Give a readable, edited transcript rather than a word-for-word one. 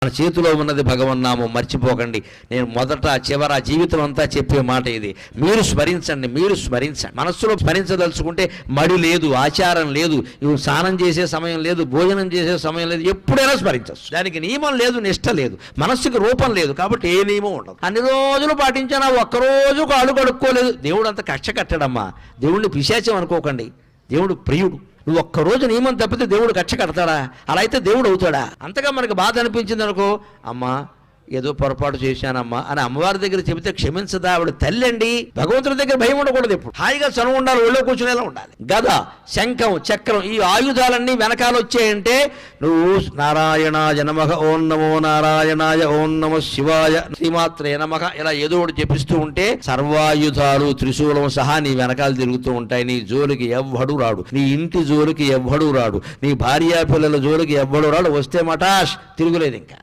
మన చేతిలో ఉన్నది భగవన్నామం, మర్చిపోకండి. నేను మొదట చివర జీవితం అంతా చెప్పే మాట ఇది. మీరు స్మరించండి. మనస్సులో స్మరించదలుచుకుంటే మడి లేదు, ఆచారం లేదు, ఇవి స్నానం చేసే సమయం లేదు, భోజనం చేసే సమయం లేదు, ఎప్పుడైనా స్మరించవచ్చు. దానికి నియమం లేదు, నిష్ట లేదు, మనస్సుకి రూపం లేదు, కాబట్టి ఏ నియమం ఉండదు. అన్ని రోజులు పాటించినా ఒక్కరోజు కాళ్ళు కడుక్కోలేదు, దేవుడు అంత కక్ష కట్టడమ్మా. దేవుడిని పిశాచం అనుకోకండి, దేవుడు ప్రియుడు. నువ్వు ఒక్కరోజు నియమం తప్పితే దేవుడు కక్ష కడతాడా? అలా అయితే దేవుడు అవుతాడా? అంతగా మనకు బాధ అనిపించింది అనుకో, అమ్మా ఏదో పొరపాటు చేశానమ్మా అని అమ్మవారి దగ్గర చెబితే క్షమించదా? ఆవిడ తల్లి అండి. భగవంతుడి దగ్గర భయం ఉండకూడదు, ఎప్పుడు హాయిగా చనువు ఉండాలి, ఒళ్ళో కూర్చునేలా ఉండాలి. గద, శంఖం, చక్రం, ఈ ఆయుధాలన్నీ వెనకాల వచ్చాయంటే నువ్వు నారాయణాయ నమః, ఓం నమో నారాయణాయ, ఓం నమః శివాయ, శ్రీమాత్రే నమః ఇలా ఏదో ఒకటి చెప్పిస్తూ ఉంటే సర్వాయుధాలు త్రిశూలం సహా నీ వెనకాల తిరుగుతూ ఉంటాయి. నీ జోలికి ఎవ్వడు రాడు, నీ ఇంటి జోలికి ఎవ్వడు రాడు, నీ భార్యా పిల్లల జోలికి ఎవ్వడు రాడు. వస్తే మటాష్, తిరుగులేదు ఇంకా.